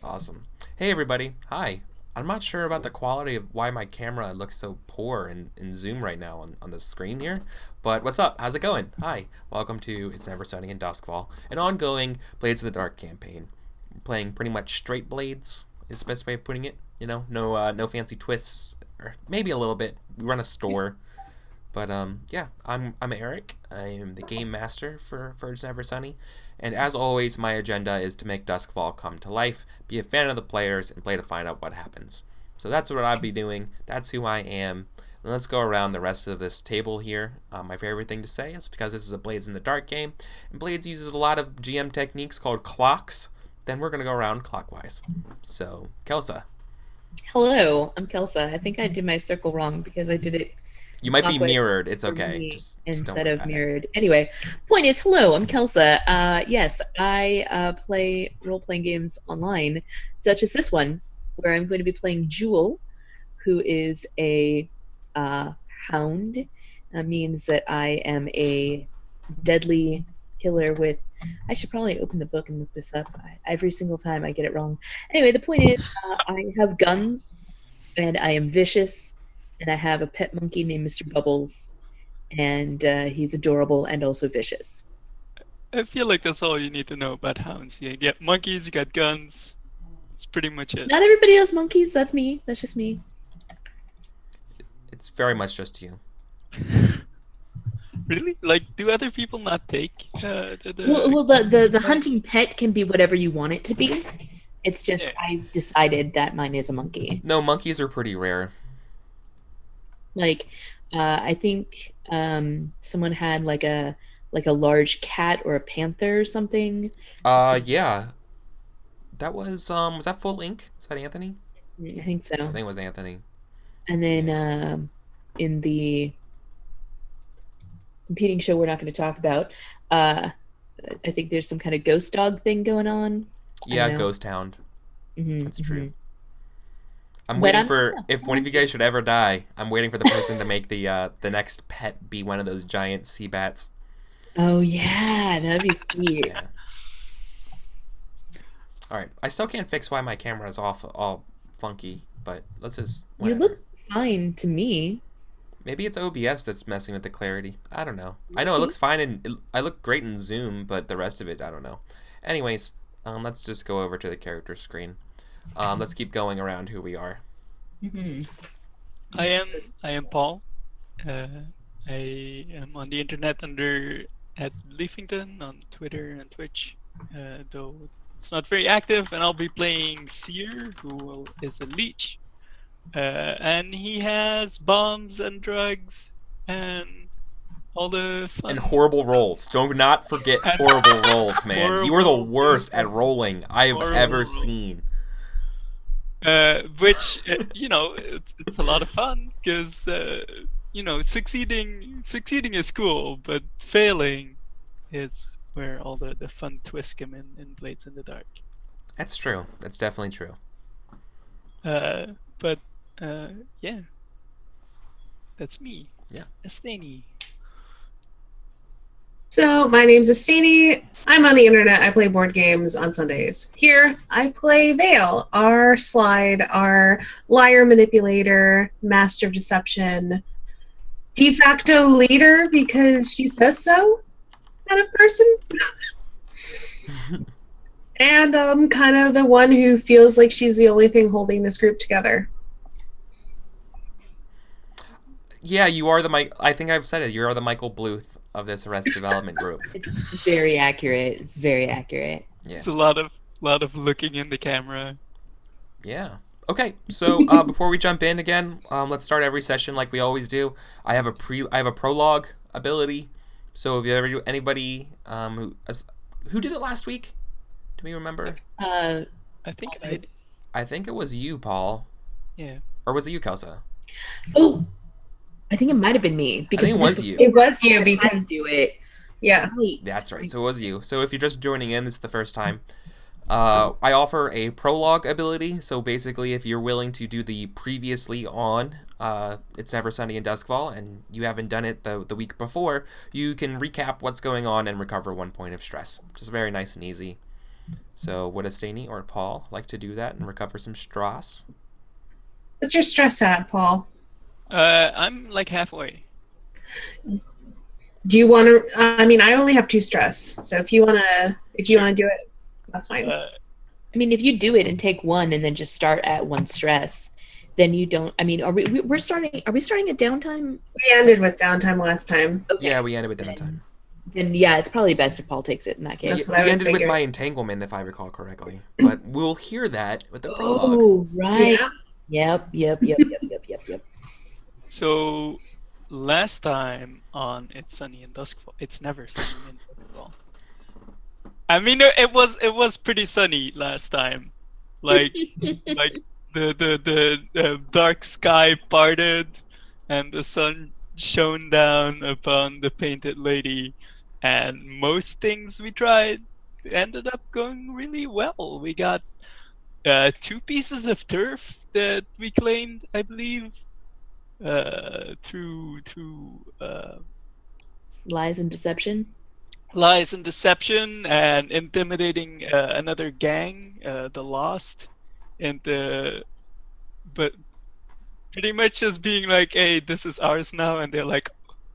Awesome. Hey everybody. Hi. I'm not sure about the quality of why my camera looks so poor in Zoom right now on the screen here. But what's up? How's it going? Hi. Welcome to It's Never Sunny in Doskvol, an ongoing Blades in the Dark campaign. We're playing pretty much straight blades is the best way of putting it. No fancy twists, or maybe a little bit. We run a store. But yeah, I'm Eric. I am the game master for It's Never Sunny, and as always, my agenda is to make Duskvol come to life, be a fan of the players, and play to find out what happens. So that's what I'll be doing. That's who I am. And let's go around the rest of this table here. My favorite thing to say is because this is a Blades in the Dark game, and Blades uses a lot of GM techniques called clocks. Then we're gonna go around clockwise. So Kelsa, Hello, I'm Kelsa. I think I did my circle wrong because I did it you might be clockwise mirrored. It's for okay. me Just don't instead worry of about it. mirrored. Anyway, point is, hello, I'm Kelsa. Yes, I play role-playing games online, such as this one, where I'm going to be playing Jewel, who is a hound. That means that I am a deadly killer with. I should probably open the book and look this up. Every single time I get it wrong. Anyway, the point is, I have guns and I am vicious, and I have a pet monkey named Mr. Bubbles, and he's adorable and also vicious. I feel like that's all you need to know about hounds. You get monkeys, you got guns. That's pretty much it. Not everybody has monkeys. That's me. That's just me. It's very much just you. Really? Like, do other people not take Well, the hunting pet can be whatever you want it to be. It's just Yeah. I've decided that mine is a monkey. No, monkeys are pretty rare. Like, I think someone had like a large cat or a panther or something. Yeah. That was that Full Ink? Was that Anthony? I think so. I think it was Anthony. And then in the competing show we're not going to talk about, I think there's some kind of ghost dog thing going on. Yeah, know. Ghost Hound. Mm-hmm, That's true. I'm But waiting I'm for not. if one of you guys should ever die, I'm waiting for the person to make the next pet be one of those giant sea bats. Oh yeah, that'd be sweet. Yeah. All right. I still can't fix why my camera is all funky, but let's just You whatever. look fine to me. Maybe it's OBS that's messing with the clarity. I don't know. I know it looks fine and I look great in Zoom, but the rest of it, I don't know. Anyways, let's just go over to the character screen. Let's keep going around who we are. Mm-hmm. I am Paul. I am on the internet under at Liefington on Twitter and Twitch, though it's not very active. And I'll be playing Seer, is a leech, and he has bombs and drugs and all the fun. And horrible rolls. Do not forget horrible rolls, man. You are the Horrible, worst at rolling I've horrible ever rolls. seen. Which it's a lot of fun because succeeding is cool, but failing is where all the fun twists come in Blades in the Dark. That's true. That's definitely true. But yeah, that's me. Yeah. Asteyni. So, my name's Asteyni. I'm on the internet. I play board games on Sundays. Here, I play Vale, our slide, our liar manipulator, master of deception, de facto leader because she says so kind of person. And kind of the one who feels like she's the only thing holding this group together. Yeah, you are the Mike. I think I've said it. You are the Michael Bluth of this Arrested Development group. It's very accurate. It's very accurate. Yeah. It's a lot of looking in the camera. Yeah. Okay. So before we jump in again, let's start every session like we always do. I have a prologue ability. So if you ever anybody who did it last week, do we remember? Uh, I think I think it was you, Paul, yeah. or was it you, Kelsa? oh, I think it might have been me because think it was you. It was you I because, do it. yeah. Right. That's right. So it was you. So if you're just joining in, this is the first time. I offer a prologue ability. So basically, if you're willing to do the previously on It's Never Sunny in Duskvol, and you haven't done it the week before, you can recap what's going on and recover 1 point of stress. Just very nice and easy. So would Asteyni or Paul like to do that and recover some straws? What's your stress at, Paul? I'm like halfway. Do you want to? I mean, I only have 2 stress, so if you wanna do it, that's fine. I mean, if you do it and take 1 and then just start at 1 stress, then you don't. I mean, are we starting? Are we starting at downtime? We ended with downtime last time. Okay. Yeah, we ended with downtime. Then yeah, it's probably best if Paul takes it in that case. That's what I We was ended with figuring. my entanglement, if I recall correctly. But we'll hear that with the prologue. Oh right. Yeah. Yep. So last time on It's Sunny in Duskvol, it's never sunny in Duskvol. I mean, it was pretty sunny last time, like the dark sky parted, and the sun shone down upon the painted lady, and most things we tried ended up going really well. We got 2 pieces of turf that we claimed, I believe, through Lies and deception. lies and deception and intimidating another gang, the Lost, and but pretty much just being like, "Hey, this is ours now," and they're like,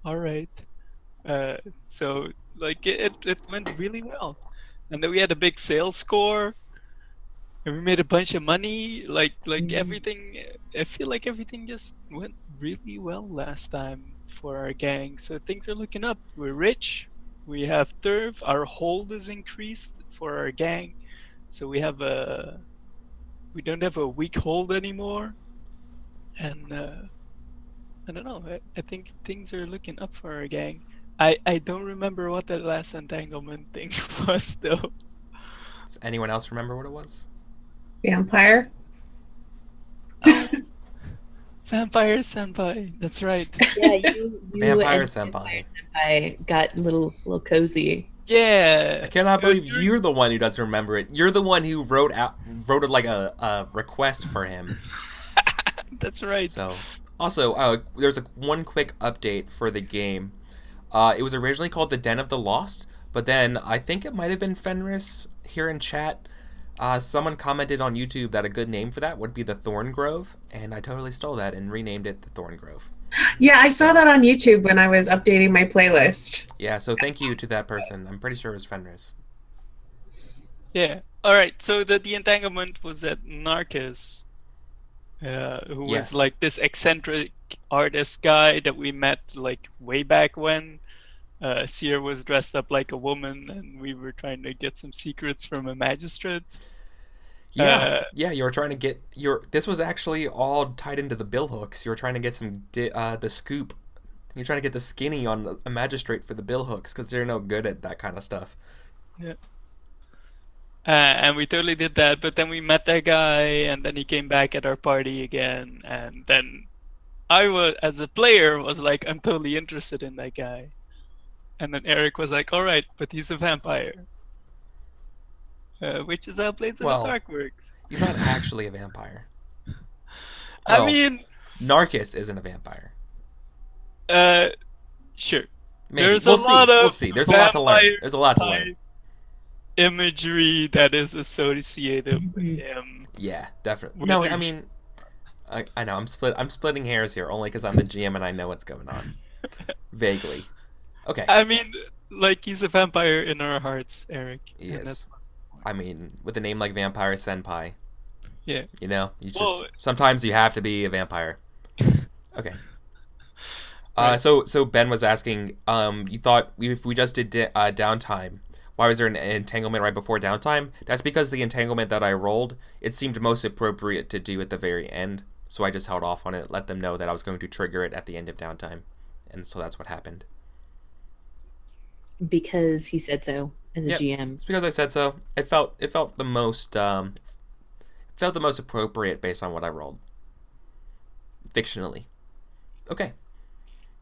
"All right." So like it went really well, and then we had a big sales score, and we made a bunch of money. Like everything, I feel like everything just went really well last time for our gang. So things are looking up. We're rich. We have turf. Our hold is increased for our gang, so we don't have a weak hold anymore. And I don't know. I think things are looking up for our gang. I don't remember what that last entanglement thing was though. Does anyone else remember what it was? Vampire. Vampire Senpai. That's right. Yeah, you Vampire and Senpai. I got a little cozy. Yeah. I cannot believe you're the one who doesn't remember it. You're the one who wrote it like a request for him. That's right. So, also, there's one quick update for the game. It was originally called The Den of the Lost, but then I think it might have been Fenris here in chat. Someone commented on YouTube that a good name for that would be the Thorn Grove, and I totally stole that and renamed it the Thorn Grove. Yeah, I saw that on YouTube when I was updating my playlist. Yeah, so thank you to that person. I'm pretty sure it was Fenris. Yeah. All right. So the entanglement was that Narcus, who Yes. was like this eccentric artist guy that we met like way back when. Seer was dressed up like a woman, and we were trying to get some secrets from a magistrate. Yeah, you were trying to get this was actually all tied into the bill hooks. You were trying to get some the scoop. You're trying to get the skinny on a magistrate for the bill hooks because they're no good at that kind of stuff. Yeah. And we totally did that, but then we met that guy, and then he came back at our party again, and then I was, as a player, was like, I'm totally interested in that guy. And then Eric was like, all right, but he's a vampire. Which is how Blades of Well, the Dark works. He's not actually a vampire. I Well, mean, Narcus isn't a vampire. sure. Maybe. There's We'll a see. lot of We'll see. There's a lot to learn. vampire There's a lot to learn. imagery that is associated with him. Yeah, definitely. No, I mean, I know I'm splitting hairs here only because I'm the GM and I know what's going on. Vaguely. Okay. I mean, like, he's a vampire in our hearts, Eric. and Yes. that's- I mean, with a name like Vampire Senpai, Yeah. you know, you just Well- sometimes you have to be a vampire. Okay. Right. So Ben was asking, you thought if we just did downtime, why was there an entanglement right before downtime? That's because the entanglement that I rolled, it seemed most appropriate to do at the very end. So I just held off on it, let them know that I was going to trigger it at the end of downtime. And so that's what happened. Because he said so as a Yep. GM. It's because I said so. It felt the most appropriate based on what I rolled. Fictionally. Okay.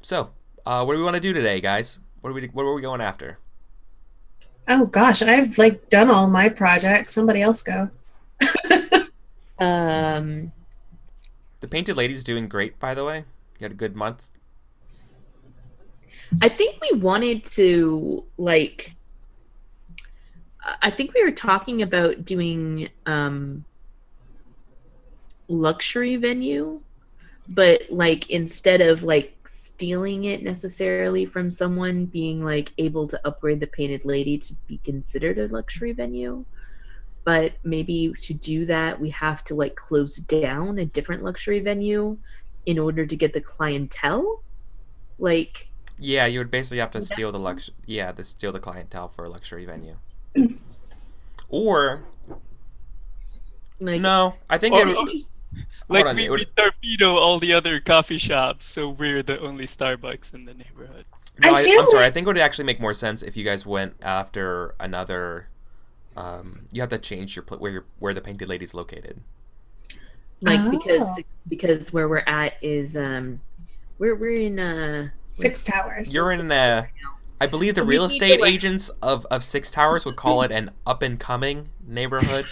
So, what do we want to do today, guys? What are we going after? Oh gosh, I've like done all my projects. Somebody else go. Um, The Painted Lady's doing great, by the way. You had a good month. I think we wanted to like I think we were talking about doing luxury venue, but like instead of like stealing it necessarily from someone, being like able to upgrade the Painted Lady to be considered a luxury venue. But maybe to do that, we have to like close down a different luxury venue in order to get the clientele. Like, Yeah, you would basically have to steal the steal the clientele for a luxury venue. Or like no, I think Or- it. Like Hold on, we, it would- we torpedo all the other coffee shops, so we're the only Starbucks in the neighborhood. No, I feel I'm sorry. like- I think it would actually make more sense if you guys went after another. You have to change your where the Painted Lady's located. like Oh. because where we're at is we're in 6 towers. You're in I believe the We real need to, estate like- agents of Six Towers would call it an up and coming neighborhood.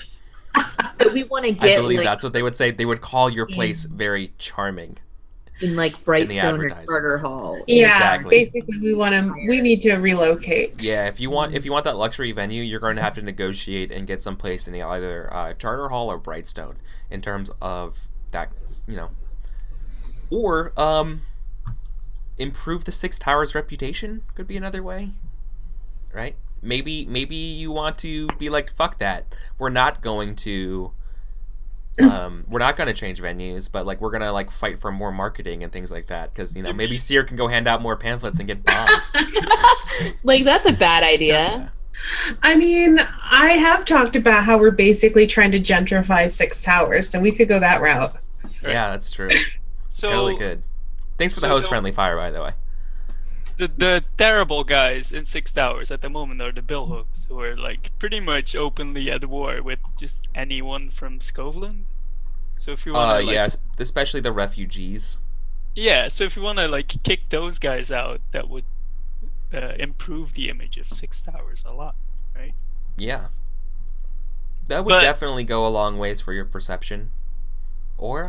so we want to I get believe like that's what they would say. They would call your place very charming. in like in the Brightstone or advertisements. Carter Hall. Yeah, Exactly. basically we need to relocate. Yeah, if you want that luxury venue, you're going to have to negotiate and get some place in either Charter Hall or Brightstone in terms of that, or improve the Six Towers reputation could be another way, right? Maybe you want to be like, fuck that, we're not going to change venues, but like we're gonna like fight for more marketing and things like that, because maybe Seer can go hand out more pamphlets and get bombed. Like that's a bad idea. Yeah. I mean, I have talked about how we're basically trying to gentrify 6 towers, so we could go that route. Yeah, that's true. So Totally good. Thanks for the so host the- friendly fire, by the way. the terrible guys in Six Towers at the moment are the billhooks, who are like pretty much openly at war with just anyone from Scoveland. So if you want to Yes, especially the refugees. yeah, so if you want to like kick those guys out, that would improve the image of Six Towers a lot, right? Yeah. That would But- definitely go a long ways for your perception. Or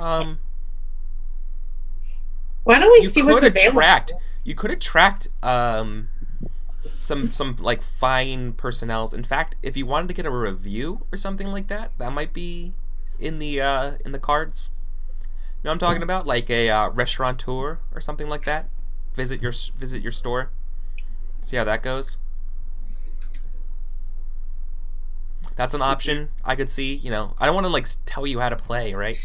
Why don't we you see what's could available? attract some like fine personnels. In fact, if you wanted to get a review or something like that, that might be in the cards. You know what I'm talking about? Like a restaurateur or something like that. Visit your store. See how that goes. That's an option I could see. I don't want to like tell you how to play, right?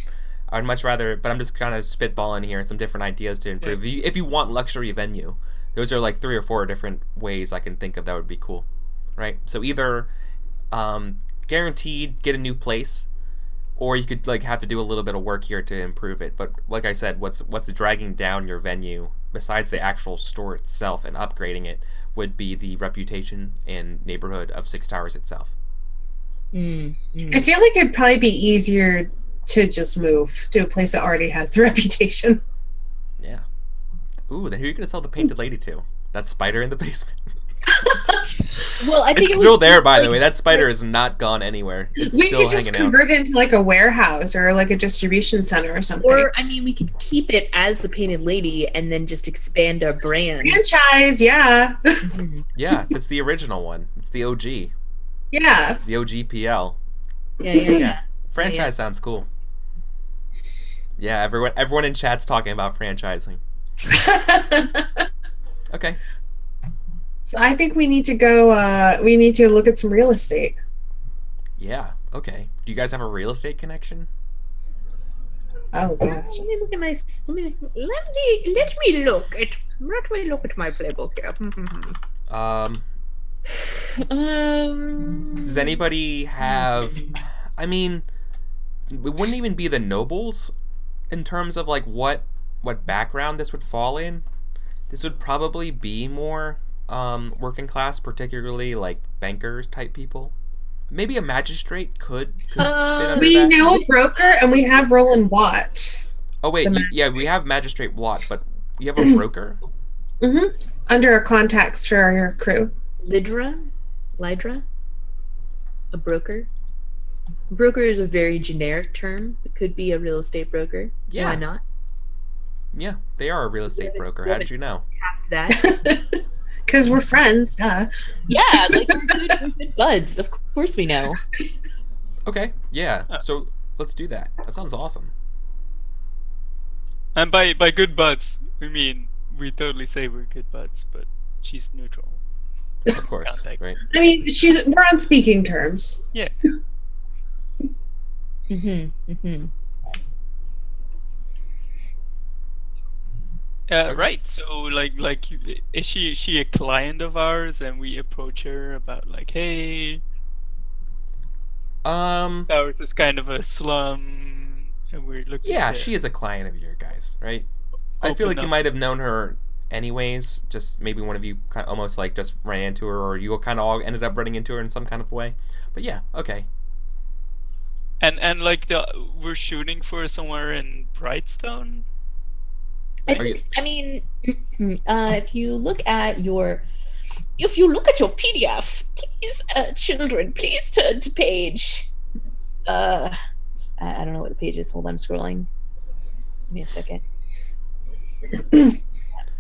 I'd much rather, but I'm just kind of spitballing here some different ideas to improve. If you want luxury venue, those are like 3 or 4 different ways I can think of that would be cool, right? So either guaranteed get a new place, or you could like have to do a little bit of work here to improve it. But like I said, what's dragging down your venue besides the actual store itself and upgrading it would be the reputation and neighborhood of Six Towers itself. Mm. I feel like it'd probably be easier to just move to a place that already has the reputation. Yeah. Ooh, then who are you gonna sell the Painted Lady to? That spider in the basement. Well, I think It's it still was there, by the like- way. That spider is not gone anywhere. It's We still could just hanging out. convert it into like a warehouse or like a distribution center or something. Or I mean, we could keep it as the Painted Lady and then just expand our brand. Franchise, yeah. Mhm. Yeah, that's the original one. It's the OG. Yeah. The OGPL. Yeah. Franchise sounds cool. Yeah, everyone in chat's talking about franchising. Okay. So I think we need to go, we need to look at some real estate. Yeah, okay. Do you guys have a real estate connection? Oh gosh. Let me look at my. Let me look at my playbook here. Does anybody have... I mean, it wouldn't even be the nobles in terms of like what background this would fall in. This would probably be more working class, particularly like bankers type people. Maybe a magistrate could fit under We that. know a broker and we have Roland Watt. Oh wait, the yeah, we have Magistrate Watt, but you have a broker? Mm-hmm. Under our contacts for our crew. Lydra, a broker. Broker is a very generic term. It could be a real estate broker. Yeah. Why not? Yeah, they are a real estate broker. How did you know? That. Because we're friends, duh. Yeah, like we could buds. Of course we know. Okay, yeah. So let's do that. That sounds awesome. And by good buds, we mean we totally say we're good buds, but she's neutral. Of course, Contact. right? I mean, we're on speaking terms. Yeah. Okay. Right. So like, is she a client of ours, and we approach her about like, hey, ours is kind of a slum, and we're looking. Yeah, to she is a client of your guys, right? I feel open like you up. might have known her anyways. Just maybe one of you kind of almost like just ran into her, or you kind of all ended up running into her in some kind of way. But yeah, okay. And like we're shooting for somewhere in Brightstone. I Are you- think. I mean, if you look at your PDF, please, children, please turn to page. I don't know what the page is. Hold on, I'm scrolling. Give me a second.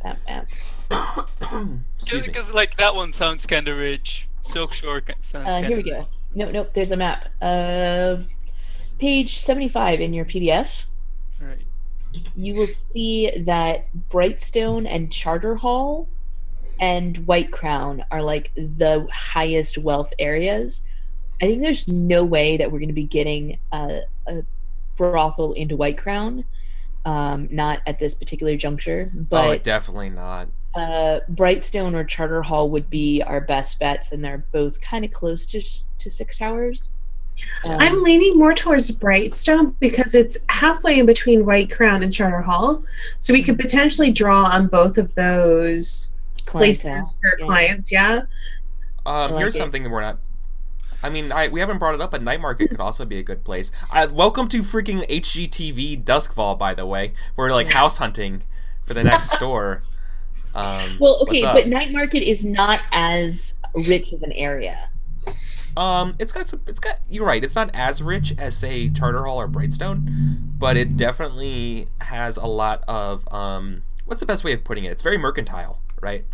Map. Excuse me. Because like that one sounds kind of rich. Silk Shore sounds kind of. Here we go. Nope. There's a map. Page 75 in your PDF. Right. You will see that Brightstone and Charter Hall and White Crown are like the highest wealth areas. I think there's no way that we're going to be getting a brothel into White Crown, not at this particular juncture. But definitely not. Brightstone or Charter Hall would be our best bets, and they're both kind of close to 6 towers. I'm leaning more towards Brightstone because it's halfway in between White Crown and Charter Hall. So we could potentially draw on both of those places for clients, yeah. Here's something that we're not. I mean, we haven't brought it up, but Night Market could also be a good place. Welcome to freaking HGTV Duskvol, by the way. We're like house hunting for the next store. Well, okay, but Night Market is not as rich of an area. It's got. You're right. It's not as rich as say Charter Hall or Brightstone, but it definitely has a lot of. What's the best way of putting it? It's very mercantile, right?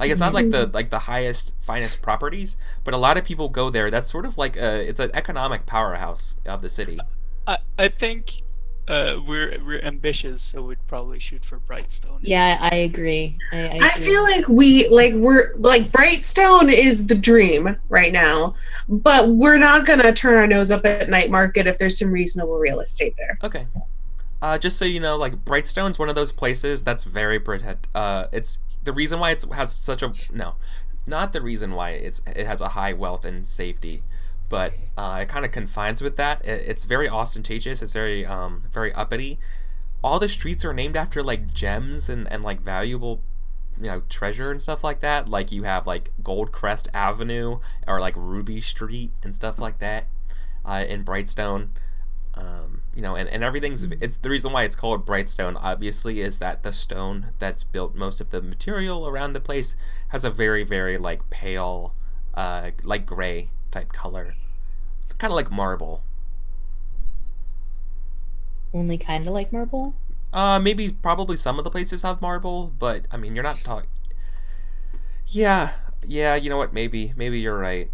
Like it's not like the highest, finest properties, but a lot of people go there. That's sort of like it's an economic powerhouse of the city. I think we're ambitious, so we'd probably shoot for Brightstone. Yeah, I agree. I feel like we're like Brightstone is the dream right now, but we're not gonna turn our nose up at Night Market if there's some reasonable real estate there. Okay. Just so you know, like Brightstone's one of those places that's very it's the reason why it has such a not the reason why it has a high wealth and safety, but it kind of confines with that. It's very ostentatious. It's very very uppity. All the streets are named after like gems and like valuable, treasure and stuff like that. Like you have like Goldcrest Avenue or like Ruby Street and stuff like that in Brightstone. And everything's. It's the reason why it's called Brightstone. Obviously, is that the stone that's built most of the material around the place has a very, very like pale, like gray type color, kind of like marble. Only kind of like marble. Maybe probably some of the places have marble, but I mean, you're not talking. Yeah. You know what? Maybe you're right.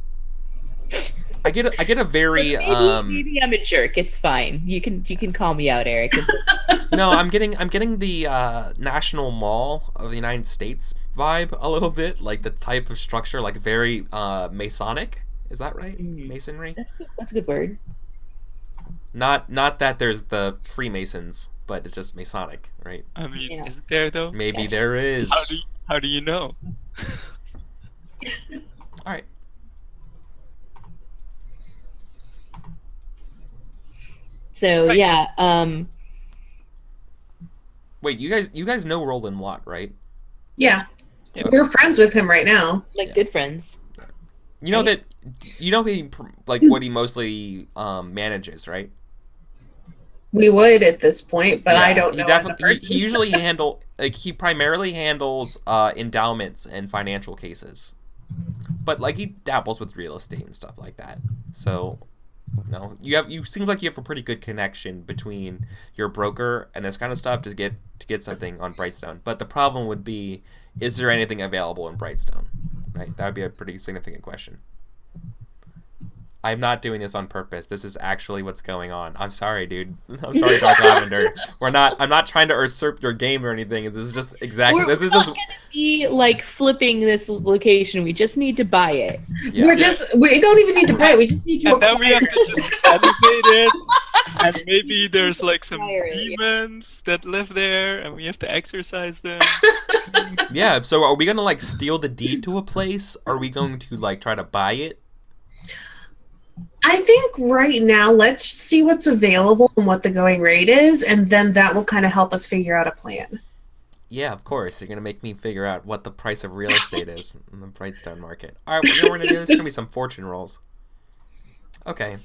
I get a very maybe I'm a jerk. It's fine. You can call me out, Eric. No, I'm getting the National Mall of the United States vibe a little bit, like the type of structure, like very Masonic. Is that right? Masonry. That's a good word. Not that there's the Freemasons, but it's just Masonic, right? I mean, is it there though? Maybe there is. How do you know? All right. So Right. yeah, Wait, you guys know Roland Watt, right? Yeah. Yeah. We're friends with him right now. like good friends. You know that he like what he mostly manages, right? We would at this point, but I Yeah, don't know. as a person. he usually he primarily handles endowments and financial cases, but like he dabbles with real estate and stuff like that. So, you seem like you have a pretty good connection between your broker and this kind of stuff to get something on Brightstone. But the problem would be, is there anything available in Brightstone? Right, that would be a pretty significant question. I'm not doing this on purpose. This is actually what's going on. I'm sorry, dude. I'm sorry, Dark Lavender. I'm not trying to usurp your game or anything. This is just exactly. This is just. We're not gonna be like flipping this location. We just need to buy it. Yeah. We don't even need to buy it. We just need to And then we acquire have to just elevate it, and maybe there's like some Acquire it, yeah. demons that live there, and we have to exorcise them. Yeah. So are we gonna like steal the deed to a place? Are we going to like try to buy it? I think right now, let's see what's available and what the going rate is, and then that will kind of help us figure out a plan. Yeah, of course. You're gonna make me figure out what the price of real estate is in the Brightstone market. All right, we're gonna do this. Is gonna be some fortune rolls. Okay,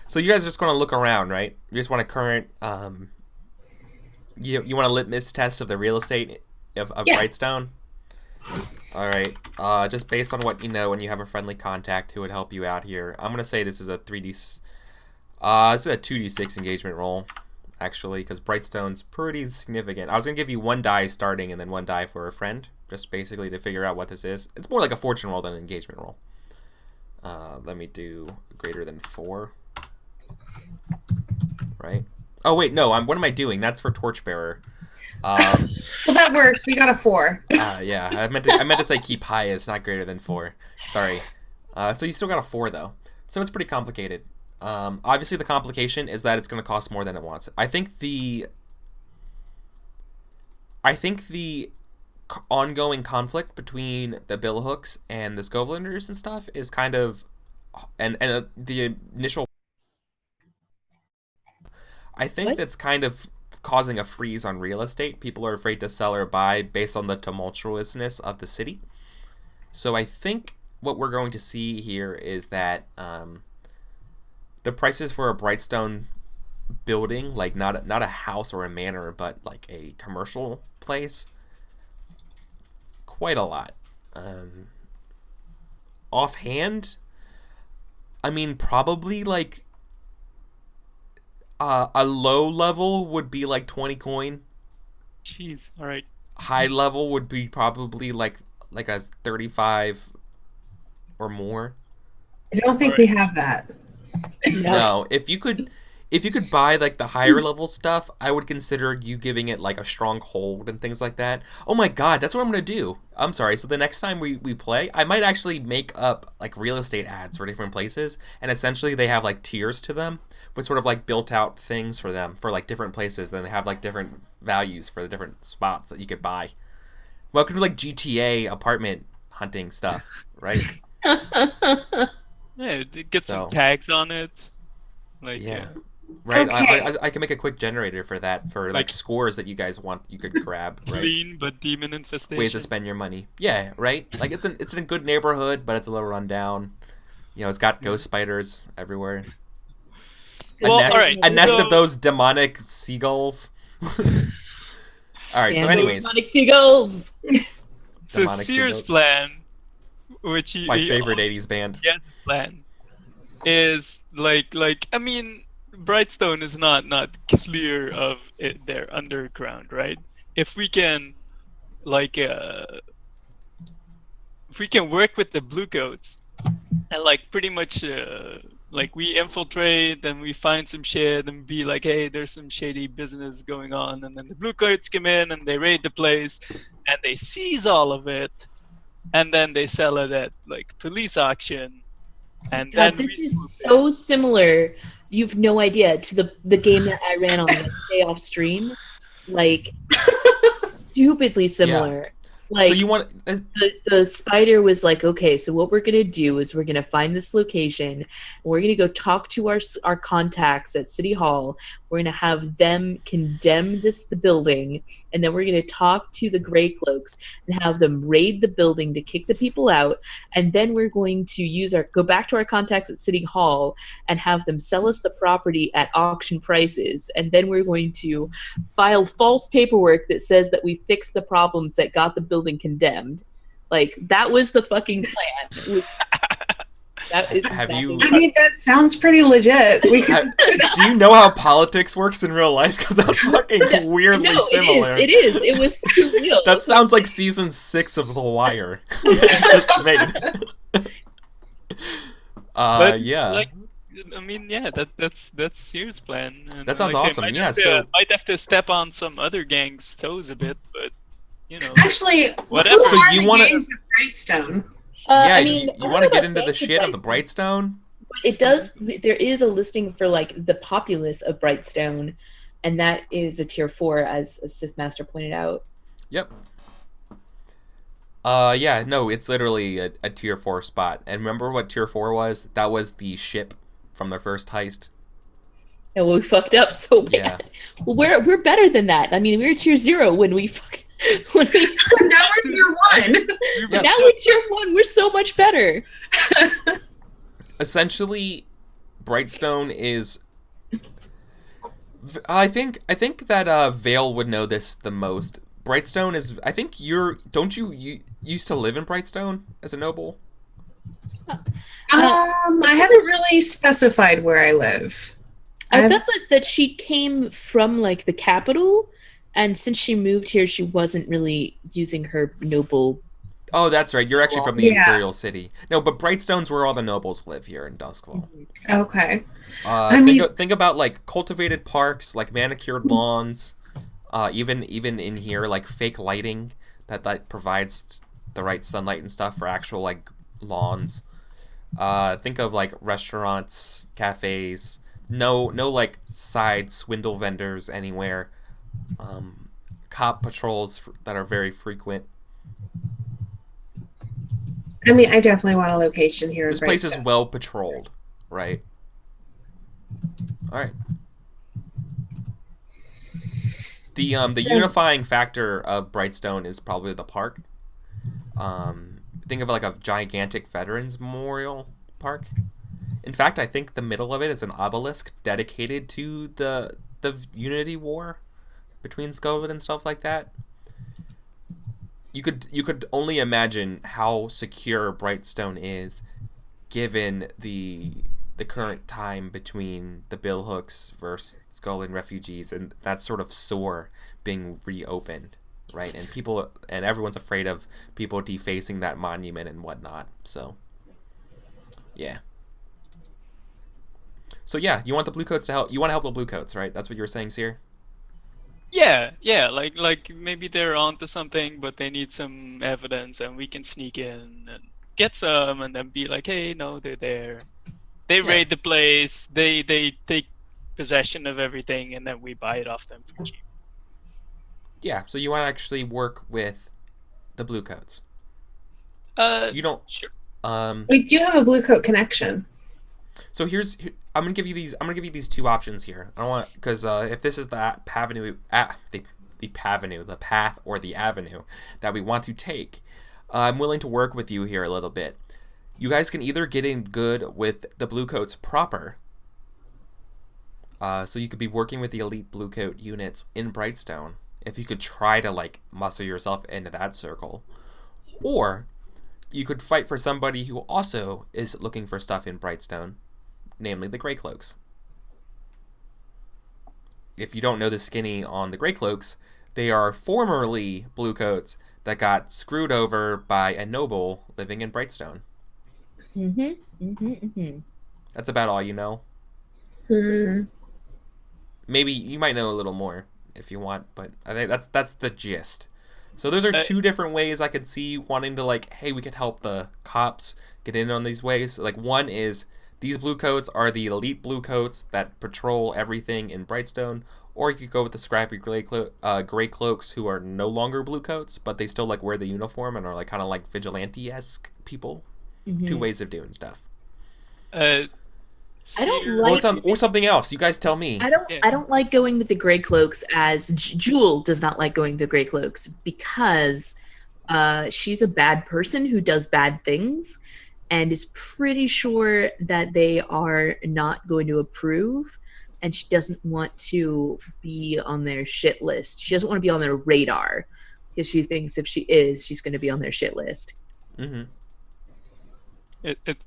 so you guys are just gonna look around, right? You just want a current. You want a litmus test of the real estate of Yeah. Brightstone. All right. Just based on what you know, when you have a friendly contact who would help you out here, I'm gonna say this is a 3D. This is a 2d6 engagement roll, actually, because Brightstone's pretty significant. I was gonna give you 1 die starting and then 1 die for a friend, just basically to figure out what this is. It's more like a fortune roll than an engagement roll. Let me do greater than 4. Right? Oh wait, no. What am I doing? That's for Torchbearer. Well, that works. We got a 4. Yeah, I meant to say keep highest, not greater than 4. Sorry. So you still got a 4 though. So it's pretty complicated. Obviously the complication is that it's going to cost more than it wants. I think the ongoing conflict between the Billhooks and the Scovlanders and stuff is kind of, and the initial. I think What? that's kind of causing a freeze on real estate. People are afraid to sell or buy based on the tumultuousness of the city. So I think what we're going to see here is that the prices for a Brightstone building, like not a house or a manor, but like a commercial place, quite a lot. Offhand, I mean, probably like a low level would be like 20 coin. Jeez. All right. High level would be probably like a 35 or more. I don't think we have that. No, if you could buy like the higher level stuff, I would consider you giving it like a strong hold and things like that. Oh my god, that's what I'm gonna do. I'm sorry. So the next time we play, I might actually make up like real estate ads for different places, and essentially they have like tiers to them, but sort of like built out things for them for like different places. Then they have like different values for the different spots that you could buy. Welcome to like GTA apartment hunting stuff, right? Yeah, get So- some tags on it. Like Yeah. Right, Okay. I can make a quick generator for that, for like Like- scores that you guys want. You could grab, right? clean but demon infestation. Ways to spend your money. Yeah, right. Like it's in a good neighborhood, but it's a little run down. You know, it's got ghost spiders everywhere. Well, nest, alright, a nest so- of those demonic seagulls. All right. So, Damn, anyways, demonic seagulls. So demonic Sears' seagull. plan, which he, my he favorite '80s band. Yes, plan is like I mean, Brightstone is not clear of it, their underground, right? If we can like if we can work with the bluecoats and like pretty much like we infiltrate, then we find some shit and be like, hey, there's some shady business going on, and then the bluecoats come in and they raid the place and they seize all of it, and then they sell it at like police auction. And God, then this we is move so similar. You've no idea to the game that I ran on the day off stream. Like stupidly similar. Like So you want? the spider was like, okay, so what we're gonna do is we're gonna find this location, and we're gonna go talk to our contacts at City Hall. We're gonna have them condemn the building, and then we're gonna talk to the Grey Cloaks and have them raid the building to kick the people out, and then we're going to go back to our contacts at City Hall and have them sell us the property at auction prices, and then we're going to file false paperwork that says that we fixed the problems that got the building condemned. Like that was the fucking plan. It was, that is Have exactly you- what- I mean, that sounds pretty legit. We could, Do you know how politics works in real life? Because that's fucking weirdly No, similar. it is. It was too real. That sounds like season 6 of The Wire. Just made. But Yeah. like, I mean, yeah, that's Sear's plan. And, That sounds like, they awesome. might Yeah, have to, so- might have to step on some other gang's toes a bit, but you know, Actually, Whatever. who So are you the wanna- gangs of Brightstone? Yeah, I mean, you want to get into the shit of the Brightstone? It does. There is a listing for like the populace of Brightstone, and that is a tier 4, as Sith Master pointed out. Yep. Yeah, no, it's literally a tier 4 spot. And remember what tier 4 was? That was the ship from the first heist. And we fucked up so bad. Yeah. Well, we're better than that. I mean, we were tier 0 when we when we. Now we're tier 1. Yeah. Now we're tier 1. We're so much better. Essentially, Brightstone is. I think that Vale would know this the most. Brightstone is. I think don't you used to live in Brightstone as a noble? I haven't really specified where I live. I thought that she came from like the capital, and since she moved here, she wasn't really using her noble. Oh, that's right. You're actually from the Yeah. Imperial City. No, but Brightstone's where all the nobles live here in Doskvol. Okay. I mean- Think about like cultivated parks, like manicured lawns, even in here, like fake lighting that provides the right sunlight and stuff for actual like lawns. Think of like restaurants, cafes. No like side swindle vendors anywhere. Cop patrols that are very frequent. I mean, I definitely want a location here. This in place is Brightstone. well patrolled, right? All right. The So- unifying factor of Brightstone is probably the park. Think of it like a gigantic veterans memorial park. In fact, I think the middle of it is an obelisk dedicated to the Unity War between Scoville and stuff like that. You could only imagine how secure Brightstone is, given the current time between the Billhooks versus Skull refugees and that sort of sore being reopened, right? And everyone's afraid of people defacing that monument and whatnot. So, yeah. So yeah, you want the Bluecoats to help. You want to help the Bluecoats, right? That's what you were saying, Seer. yeah, like maybe they're onto something, but they need some evidence, and we can sneak in and get some, and then be like, hey, no, they're there. They Yeah. raid the place. They take possession of everything, and then we buy it off them for cheap. Yeah. So you want to actually work with the Bluecoats. You don't. Sure. We do have a blue coat connection. So I'm gonna give you these two options here. I don't want because if this is the path or the avenue that we want to take, I'm willing to work with you here a little bit. You guys can either get in good with the Bluecoats proper, so you could be working with the elite Bluecoat units in Brightstone if you could try to like muscle yourself into that circle, or you could fight for somebody who also is looking for stuff in Brightstone, namely the Grey Cloaks. If you don't know the skinny on the Grey Cloaks, they are formerly Bluecoats that got screwed over by a noble living in Brightstone. That's about all you know. Maybe you might know a little more if you want, but I think that's the gist. So those are two different ways I could see wanting to like, hey, we could help the cops get in on these ways. Like one is these Bluecoats are the elite Bluecoats that patrol everything in Brightstone, or you could go with the scrappy Grey Cloaks who are no longer Bluecoats, but they still like wear the uniform and are like kind of like vigilante-esque people. Two ways of doing stuff. I don't like. Or something else. You guys tell me. I don't like going with the Grey Cloaks, as Jewel does not like going with the Grey Cloaks because she's a bad person who does bad things and is pretty sure that they are not going to approve, and she doesn't want to be on their shit list. She doesn't want to be on their radar because she thinks if she is, she's going to be on their shit list. Mm-hmm.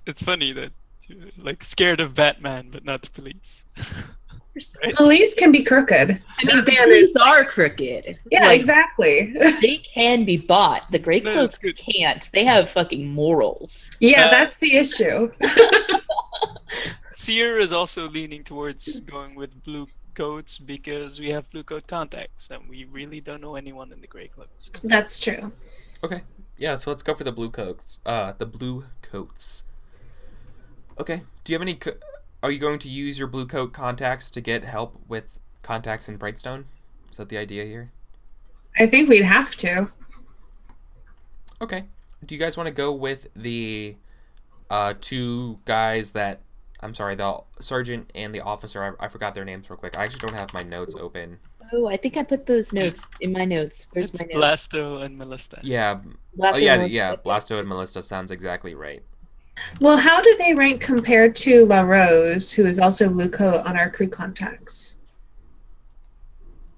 It's funny that you're, like, scared of Batman, but not the police. Right? Police can be crooked. I mean, the police are crooked. Yeah, Like, exactly. they can be bought. The Grey No, Cloaks it's good. can't. They have fucking morals. Yeah, that's the issue. Seer is also leaning towards going with blue coats because we have blue coat contacts, and we really don't know anyone in the gray clothes. That's true. Okay. Yeah, so let's go for the blue coats. The blue coats. Okay. Do you have any? Are you going to use your blue coat contacts to get help with contacts in Brightstone? Is that the idea here? I think we'd have to. Okay. Do you guys want to go with the two guys that? I'm sorry, the sergeant and the officer. I forgot their names real quick. I actually don't have my notes open. Oh, I think I put those notes in my notes. Where's It's my notes? Blasto and Melista. Yeah. Blasto yeah, Melissa. yeah. Blasto and Melissa sounds exactly right. Well, how do they rank compared to La Rose, who is also blue coat on our crew contacts?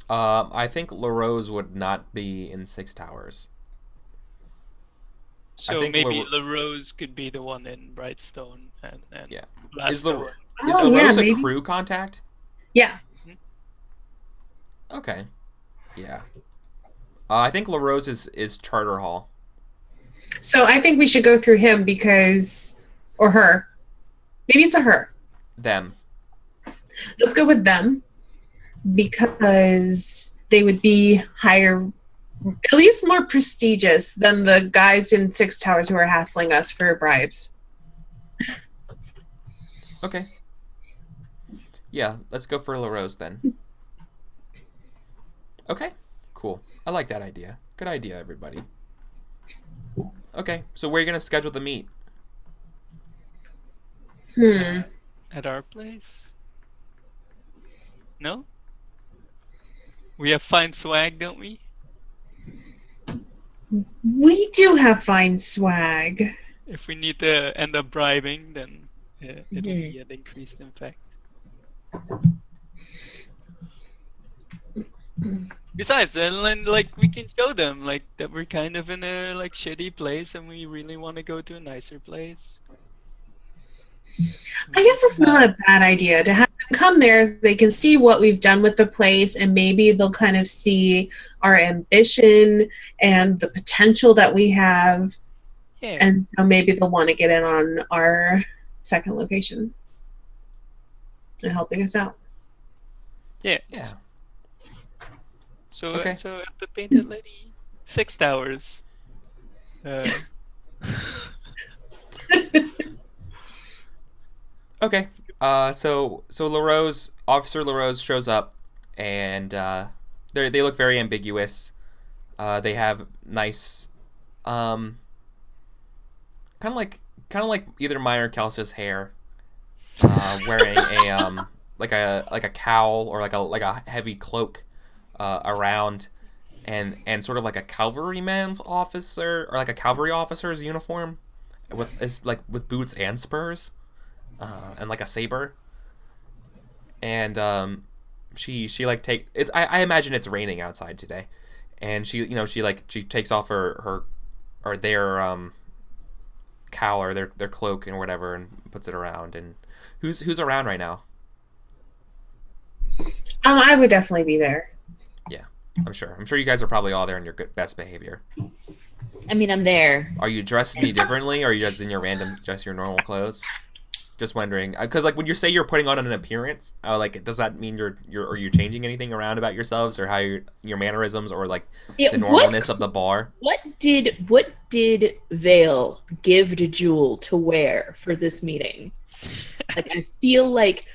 I think LaRose would not be in 6 Towers. So think maybe LaRose could be the one in Brightstone, and Yeah. Blasto. Is Oh, LaRose yeah, a maybe. crew contact? Yeah. Okay. Yeah. I think LaRose is Charter Hall. So I think we should go through him because, or her. Maybe it's a her. Them. Let's go with them because they would be higher, at least more prestigious than the guys in 6 Towers who are hassling us for bribes. Okay. Yeah, let's go for LaRose then. Okay, cool. I like that idea. Good idea, everybody. Okay, so where are you going to schedule the meet? At our place? No? We have fine swag, don't we? We do have fine swag. If we need to end up bribing, then it'll be an increased impact. Besides, and then like we can show them like that we're kind of in a like shitty place, and we really want to go to a nicer place. I guess that's not a bad idea to have them come there. They can see what we've done with the place, and maybe they'll kind of see our ambition and the potential that we have. Yeah. And so maybe they'll want to get in on our second location and helping us out. Yeah. Yeah. So Okay. so at the Painted Lady 6 Towers. Okay. So Officer LaRose shows up, and they look very ambiguous. They have nice, kind of like either mine or Kelsa's hair, wearing a like a cowl or like a heavy cloak around, and sort of like a cavalryman's officer or like a cavalry officer's uniform, with boots and spurs. And like a saber, and she like take it's. I imagine it's raining outside today, and she takes off her or their cowl or their cloak and whatever and puts it around. And who's around right now? I would definitely be there. Yeah, I'm sure you guys are probably all there in your best behavior. I mean, I'm there. Are you dressed any differently, or are you just in your normal clothes? Just wondering, because like when you say you're putting on an appearance, like does that mean are you changing anything around about yourselves, or how your mannerisms, or like the normalness of the bar? What did Vale give to Jewel to wear for this meeting? Like I feel like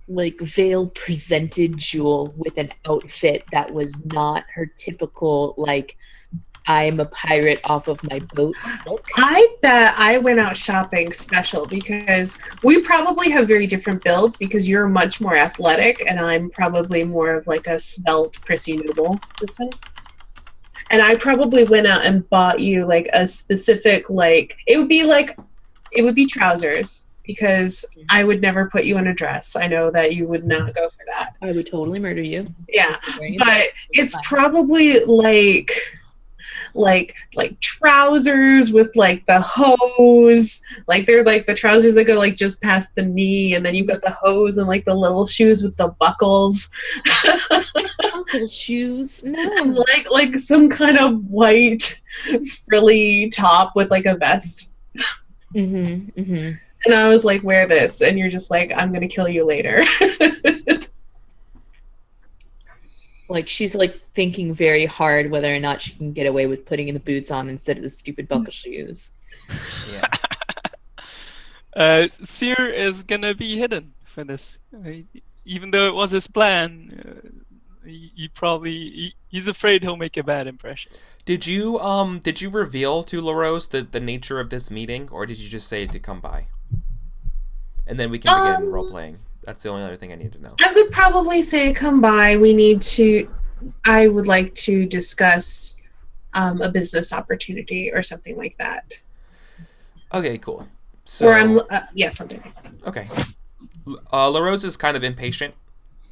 Vale presented Jewel with an outfit that was not her typical like I'm a pirate off of my boat look. I bet I went out shopping special because we probably have very different builds because you're much more athletic and I'm probably more of like a svelte, prissy noble, would say. And I probably went out and bought you like a specific it would be trousers because I would never put you in a dress. I know that you would not go for that. I would totally murder you. Yeah, but it's probably like trousers with like the hose, like they're like the trousers that go like just past the knee, and then you've got the hose and like the little shoes with the buckles. Buckle shoes? No. And like some kind of white frilly top with like a vest. Mm-hmm. Mm-hmm. And I was like, wear this. And you're just like, I'm going to kill you later. Like, she's like thinking very hard whether or not she can get away with putting the boots on instead of the stupid buckle shoes. Yeah. Seer is gonna be hidden for this. Even though it was his plan, he's afraid he'll make a bad impression. Did you reveal to LaRose the nature of this meeting, or did you just say to come by? And then we can begin role playing. That's the only other thing I need to know. I would probably say come by. I would like to discuss a business opportunity or something like that. Okay, cool. So, or I'm, something. Okay. LaRose is kind of impatient.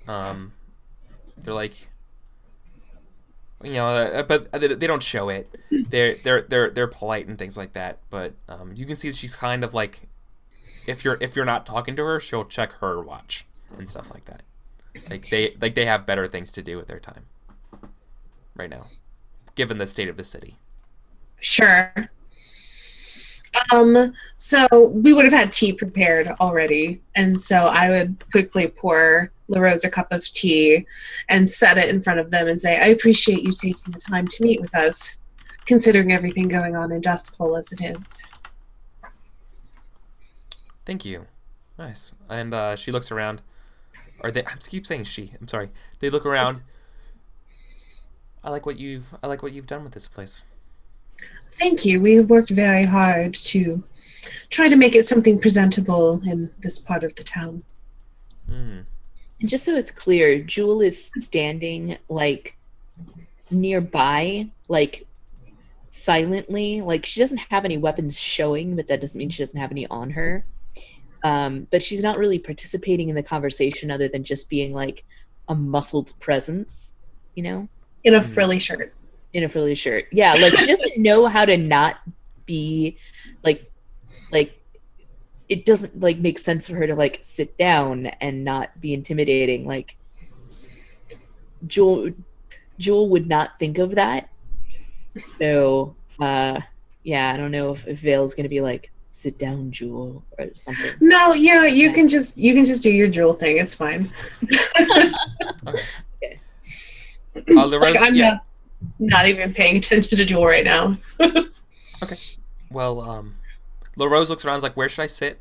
They're like, but they don't show it. They're polite and things like that. But you can see that she's kind of like, if you're not talking to her, she'll check her watch and stuff like that. Like they have better things to do with their time right now, given the state of the city. Sure. So we would have had tea prepared already, and so I would quickly pour LaRose a cup of tea and set it in front of them and say, I appreciate you taking the time to meet with us, considering everything going on in Doskvol as it is. Thank you. Nice. And she looks around. Or I keep saying she. I'm sorry. They look around. I like what you've done with this place. Thank you. We worked very hard to try to make it something presentable in this part of the town. Mm. And just so it's clear, Jewel is standing like nearby, like silently. Like she doesn't have any weapons showing, but that doesn't mean she doesn't have any on her. But she's not really participating in the conversation other than just being like a muscled presence, you know? In a frilly shirt. In a frilly shirt. Yeah, like she doesn't know how to not be like it doesn't like make sense for her to like sit down and not be intimidating. Like Jewel would not think of that. So yeah, I don't know if Vale's gonna be like, sit down, Jewel, or something. No, yeah, you can just do your Jewel thing. It's fine. Okay. Like, I'm not even paying attention to Jewel right now. Okay. Well, LaRose looks around, is like, where should I sit?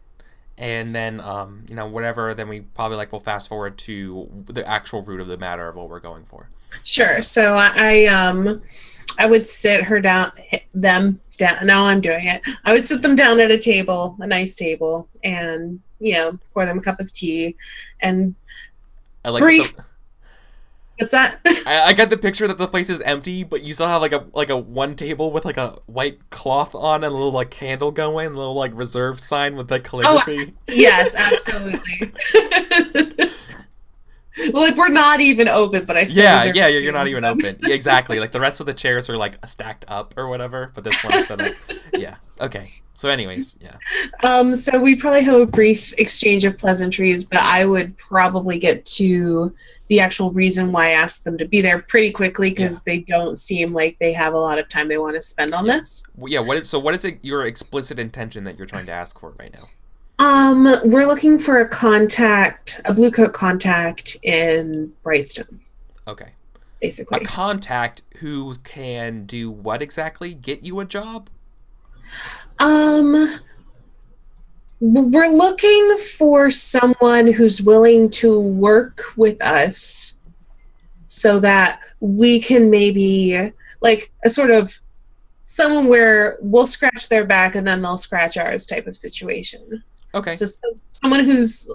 And then, whatever. Then we probably we'll fast forward to the actual root of the matter of what we're going for. Sure. So I would sit them down. No, I'm doing it. I would sit them down at a table, a nice table, and pour them a cup of tea, and I like brief. What's that? I got the picture that the place is empty, but you still have like a one table with like a white cloth on and a little like candle going, a little like reserve sign with like calligraphy. Oh, yes, absolutely. Well, like we're not even open, but I still you're not even open. Yeah, exactly. Like the rest of the chairs are like stacked up or whatever, but this one's set up. Yeah. Okay. So anyways, yeah. So we probably have a brief exchange of pleasantries, but I would probably get to the actual reason why I asked them to be there pretty quickly because they don't seem like they have a lot of time they want to spend on this. Well, yeah. What is your explicit intention that you're trying to ask for right now? We're looking for a blue coat contact in Brightstone. Okay. Basically. A contact who can do what exactly? Get you a job? We're looking for someone who's willing to work with us so that we can maybe like a sort of someone where we'll scratch their back and then they'll scratch ours type of situation. Okay. So someone who's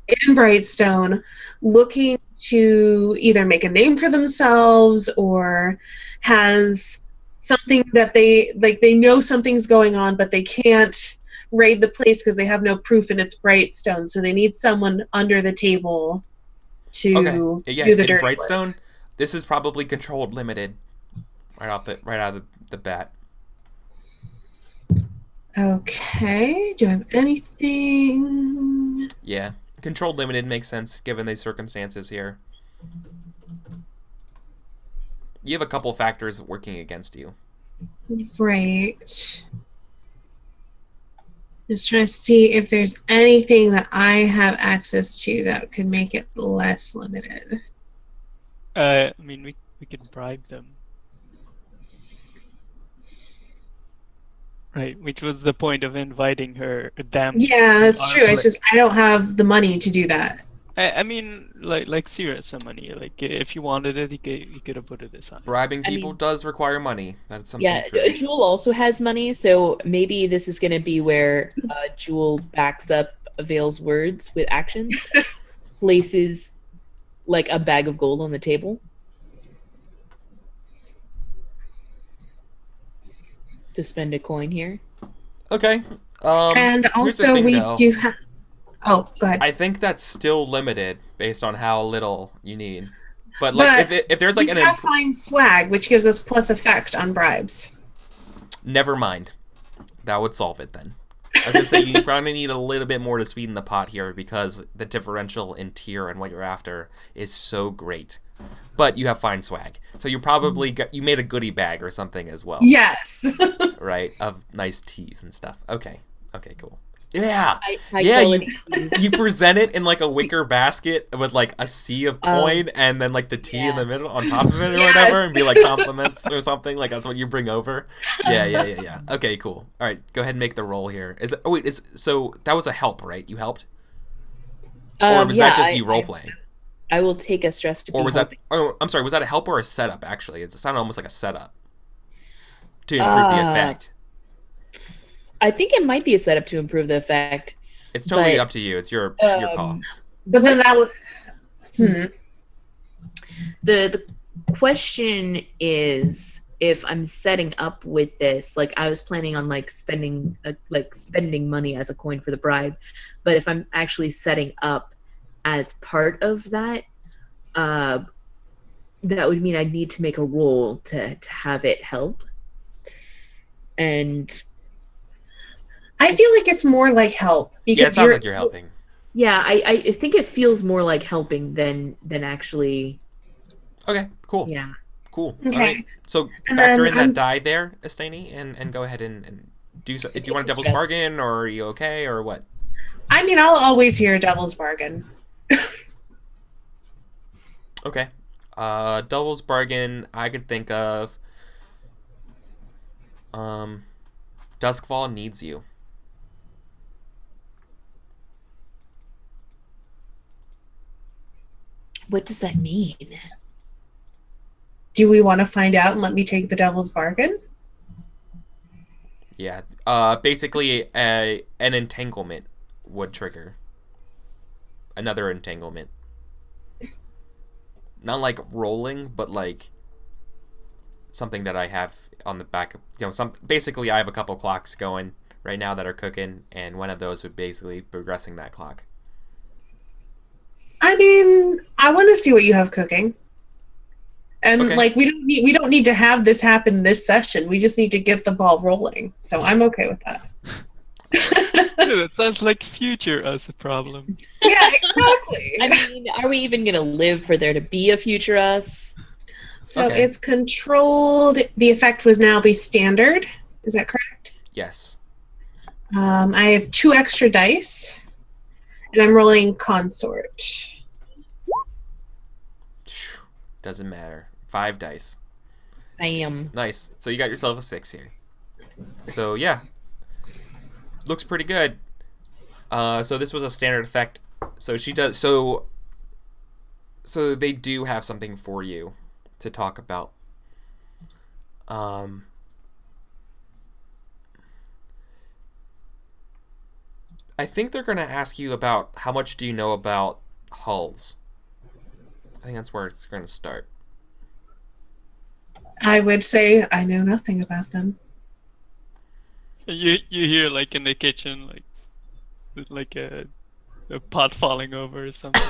in Brightstone looking to either make a name for themselves or has something that they know something's going on, but they can't raid the place because they have no proof and it's Brightstone. So they need someone under the table to do the dirty Brightstone, work. This is probably controlled limited right out of the bat. Okay. Do I have anything? Yeah. Controlled limited makes sense given the circumstances here. You have a couple factors working against you. Right. Just trying to see if there's anything that I have access to that could make it less limited. I mean, we could bribe them. Right, which was the point of inviting her. Them. Yeah, that's our true. It's pla- just I don't have the money to do that. I mean, like Sierra some money. Like if you wanted it, you could have put it aside. Bribing I people mean- does require money. That's something Yeah, true. Jewel also has money, so maybe this is going to be where Jewel backs up Vale's words with actions, places like a bag of gold on the table. To spend a coin here. Okay. And here's the also thing, we though. do have. Oh, go ahead. I think that's still limited based on how little you need. But like, But if there's like we an have find swag, which gives us plus effect on bribes. never mind, that would solve it then. I was gonna say you probably need a little bit more to sweeten the pot here because the differential in tier and what you're after is so great. But you have fine swag, so you probably you made a goodie bag or something as well, Yes. right? Of nice teas and stuff. Okay, cool. Yeah, High yeah. quality. You present it in like a wicker basket with like a sea of coin and then like the tea in yeah. the middle on top of it or Yes. whatever, and be like compliments or something. Like that's what you bring over. Yeah. Okay, cool. All right, go ahead and make the roll here. So that was a help, right? You helped, or was that just you role playing? I will take a stress to be Or was helping. that? Oh, I'm sorry. Was that a help or a setup? Actually, it sounded almost like a setup to improve the effect. I think it might be a setup to improve the effect. It's totally but, up to you. It's your call. But then that would. The question is if I'm setting up with this, like I was planning on spending money as a coin for the bribe, but if I'm actually setting up as part of that, that would mean I'd need to make a roll to have it help. And I feel like it's more like help because Yeah, it sounds like you're helping. yeah, I think it feels more like helping than actually. Okay, cool. Yeah. Cool. Okay. All right. So And factor then in that die there, Asteyni, and go ahead and do so. Do you want a devil's Stress. bargain, or are you okay, or what? I mean, I'll always hear a devil's bargain. Okay. Devil's bargain. I could think of. Duskvol needs you. What does that mean? Do we want to find out and let me take the devil's bargain? Yeah. Basically, an entanglement would trigger another entanglement. Not like rolling, but like something that I have on the back. Basically, I have a couple clocks going right now that are cooking, and one of those would basically be progressing that clock. I mean, I want to see what you have cooking. And Okay. like we don't need to have this happen this session. We just need to get the ball rolling. So I'm okay with that. Dude, it sounds like future us a problem. Yeah, exactly. I mean, are we even gonna live for there to be a future us? So Okay. it's controlled. The effect was now be standard. Is that correct? Yes. I have 2 extra dice, and I'm rolling consort. Doesn't matter. 5 dice. I am. Nice. So you got yourself a 6 here. So yeah, looks pretty good. So this was a standard effect. So she does. So they do have something for you to talk about. I think they're gonna ask you about how much do you know about hulls. I think that's where it's gonna start. I would say I know nothing about them. You hear like in the kitchen like a pot falling over or something.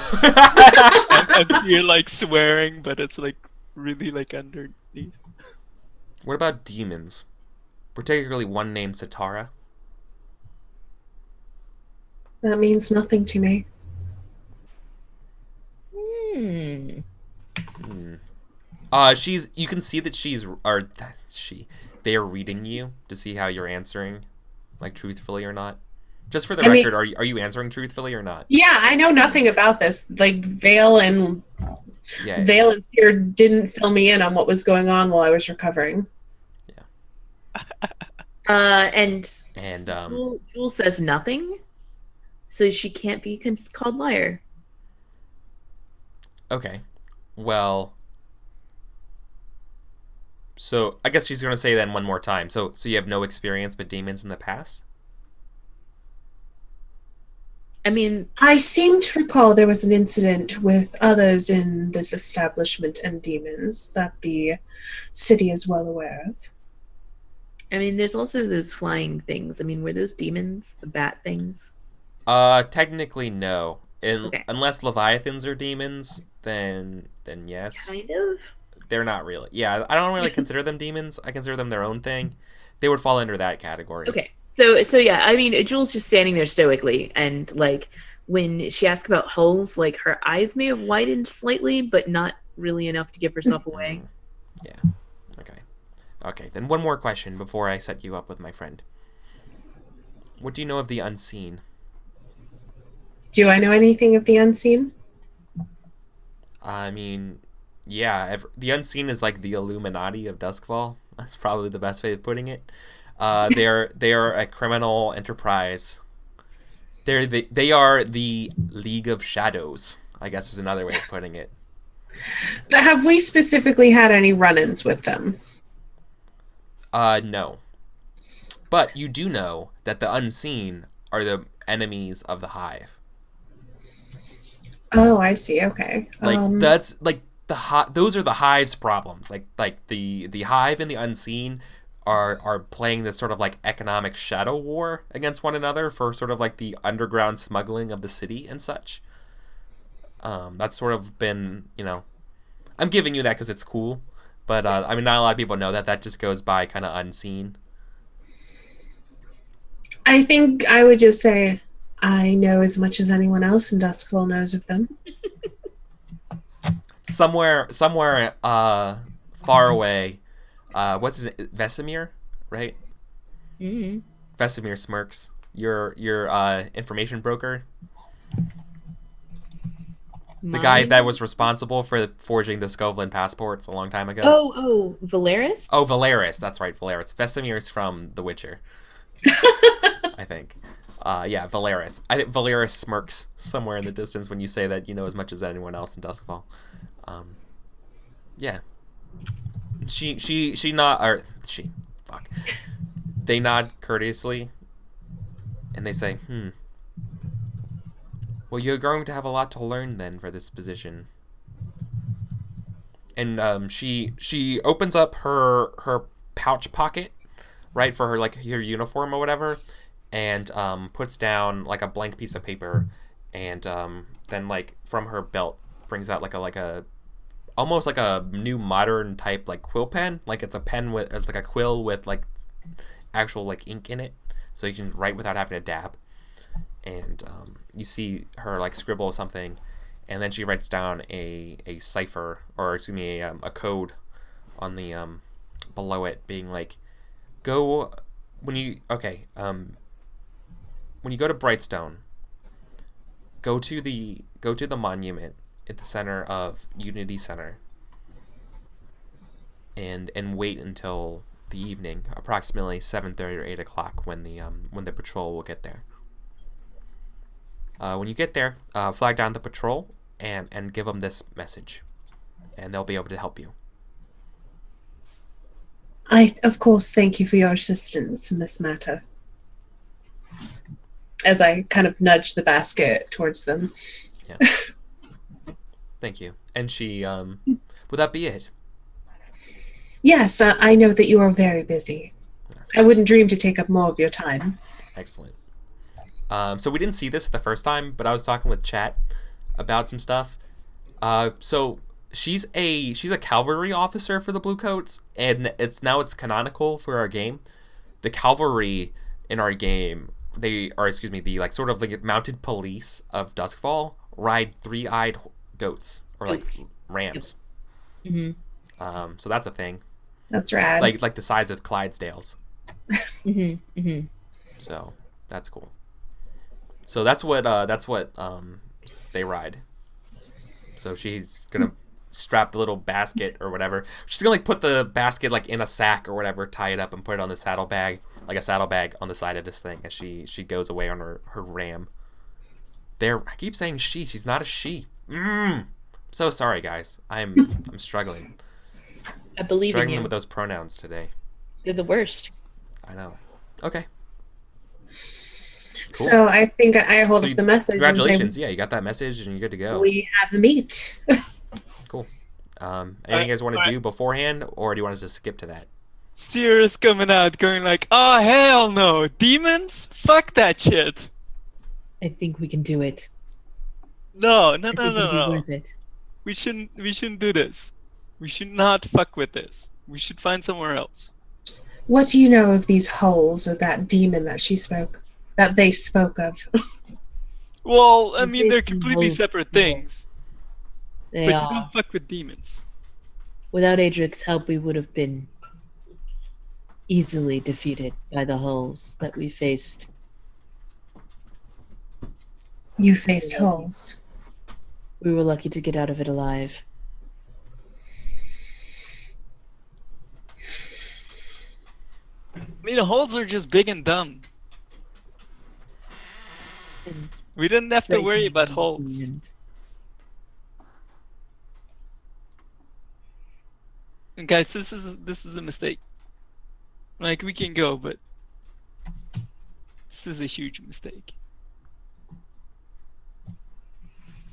and you're like swearing, but it's like really like underneath. What about demons? Particularly one named Satara. That means nothing to me. Hmm. You can see that they are reading you to see how you're answering, like truthfully or not. Just for the I mean- record, are you answering truthfully or not? Yeah, I know nothing about this. Like Vale and Yeah. Seer didn't fill me in on what was going on while I was recovering. And And Jewel says nothing, so she can't be called liar. okay. Well, so I guess she's gonna say then one more time. So you have no experience with demons in the past? I mean, I seem to recall there was an incident with others in this establishment and demons that the city is well aware of. there's also those flying things. I mean, were those demons, the bat things? Technically no. Okay. Unless leviathans are demons, then yes. Kind of. They're not really. Yeah, I don't really consider them demons. I consider them their own thing. They would fall under that category. Okay. So yeah, I mean, Jewel's just standing there stoically, and like when she asked about hulls, like her eyes may have widened slightly, but not really enough to give herself away. Yeah. Okay, then one more question before I set you up with my friend. What do you know of the unseen? Do I know anything of the unseen? I mean, yeah, the unseen is like the Illuminati of Duskvol. That's probably the best way of putting it. They are a criminal enterprise. They are the League of Shadows, I guess is another way of putting it. But have we specifically had any run-ins with them? No. But you do know that the unseen are the enemies of the hive. Oh, I see. Okay. Like that's like those are the hive's problems. Like the hive and the unseen are playing this sort of like economic shadow war against one another for sort of like the underground smuggling of the city and such. That's sort of been, I'm giving you that because it's cool, but I mean, not a lot of people know that. That just goes by kind of unseen. I think I would just say I know as much as anyone else in Duskvol knows of them. Somewhere far away, what's his name? Vesemir, right? Mm-hmm. Vesemir smirks. Your information broker, the guy that was responsible for forging the Skovlin passports a long time ago. Oh, Valeris? Oh, Valeris. That's right, Valeris. Vesemir's from The Witcher, I think. Yeah, Valeris. I think Valeris smirks somewhere in the distance when you say that you know as much as anyone else in Duskvol. Yeah. They nod courteously, and they say, well, you're going to have a lot to learn then for this position. And she opens up her pouch pocket, right, for her her uniform or whatever, and puts down like a blank piece of paper, and then from her belt brings out like a almost like a new modern type quill pen. Like it's like a quill with actual ink in it, so you can write without having to dab. And you see her scribble something, and then she writes down a cipher, or excuse me, a code on the below it, being go when you go to Brightstone, go to the monument at the center of Unity Center, and wait until the evening, approximately 7:30 or 8 o'clock, when the patrol will get there. When you get there, flag down the patrol and give them this message, and they'll be able to help you. I, of course, thank you for your assistance in this matter. As I kind of nudge the basket towards them. Yeah. Thank you. And she, would that be it? Yes, I know that you are very busy. I wouldn't dream to take up more of your time. Excellent. So we didn't see this the first time, but I was talking with chat about some stuff. So she's a cavalry officer for the Bluecoats, and it's canonical for our game. The cavalry in our game, the sort of mounted police of Duskvol ride three-eyed goats, or rams. Yep. Mm-hmm. So that's a thing. That's rad. Like the size of Clydesdales. Mm-hmm. Mm-hmm. So that's cool. So that's what they ride. So she's gonna strap the little basket or whatever. She's gonna like put the basket like in a sack or whatever, tie it up and put it on the saddlebag, like a saddlebag on the side of this thing as she goes away on her ram. I keep saying she's not a she. So sorry guys. I'm struggling. I believe in Struggling you. with those pronouns today. You're the worst. I know. Okay. Cool. So I think I hold So up the message. and say, Congratulations. Yeah, you got that message and you're good to go. We have the meat. Cool. Anything you guys want to do beforehand, or do you want us to skip to that? Seer is coming out, going like, "Oh hell no, demons! Fuck that shit! I think we can do it. No, I think it'll be worth it. We shouldn't do this. We should not fuck with this. We should find somewhere else." What do you know of these holes of that demon that they spoke of? Well, I mean, they're Jason completely knows separate people. things. They But you are. don't fuck with demons. Without Adric's help, we would have been easily defeated by the hulls that we faced. You faced holes. We were lucky to get out of it alive. I mean, the holes are just big and dumb. And We didn't have to very worry about holes. convenient. And guys, this is a mistake. Like, we can go, but this is a huge mistake.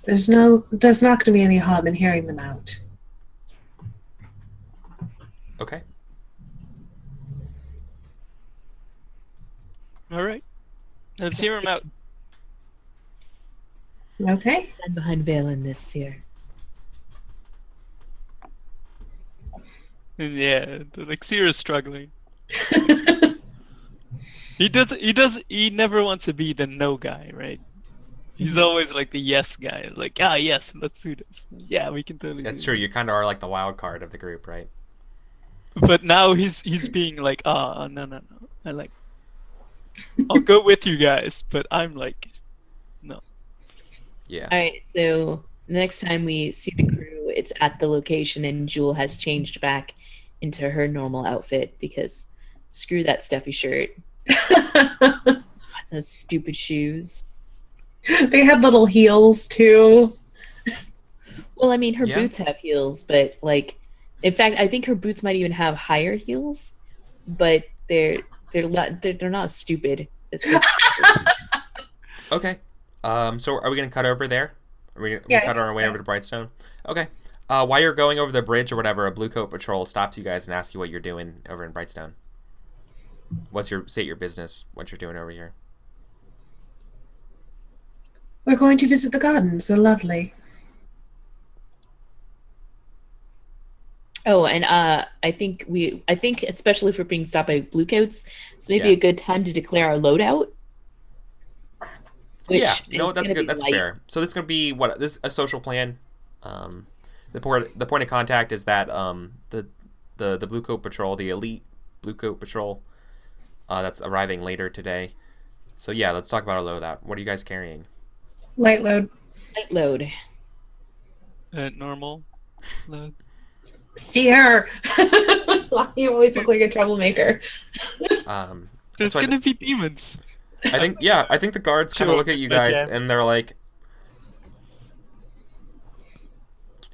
There's not going to be any harm in hearing them out. Okay. All right, let's hear him out. Okay. Stand behind Vale in this here. And yeah, like Seer is struggling. He never wants to be the no guy, right? He's always like the yes guy. Like, yes, let's do this. Yeah, we can totally That's do true. this. You kind of are like the wild card of the group, right? But now he's being like, no. I like, I'll go with you guys, but I'm like, no. Yeah. All right, so the next time we see the crew, it's at the location, and Jewel has changed back into her normal outfit because screw that stuffy shirt, those stupid shoes. They had little heels too. Well, I mean, her Yeah. boots have heels, but like, in fact, I think her boots might even have higher heels, but they're not stupid. It's like, Okay. So are we gonna cut over there? Are we gonna Yeah, cut our way over to Brightstone? Okay. While you're going over the bridge or whatever, a blue coat patrol stops you guys and asks you what you're doing over in Brightstone. State your business, what you're doing over here. We're going to visit the gardens. They're lovely. oh, and I think especially if we're being stopped by bluecoats, it's maybe Yeah. a good time to declare our loadout. Which Yeah, is that's gonna good. be That's light. fair. So this is gonna be a social plan. The point of contact is that the blue coat patrol, the elite blue coat patrol, that's arriving later today. So yeah, let's talk about our loadout. What are you guys carrying? Light load. Light load. Normal. Load. See her. You always look like a troublemaker. There's so gonna be demons. I think the guards kind of Sure, look at you no guys jam. and they're like,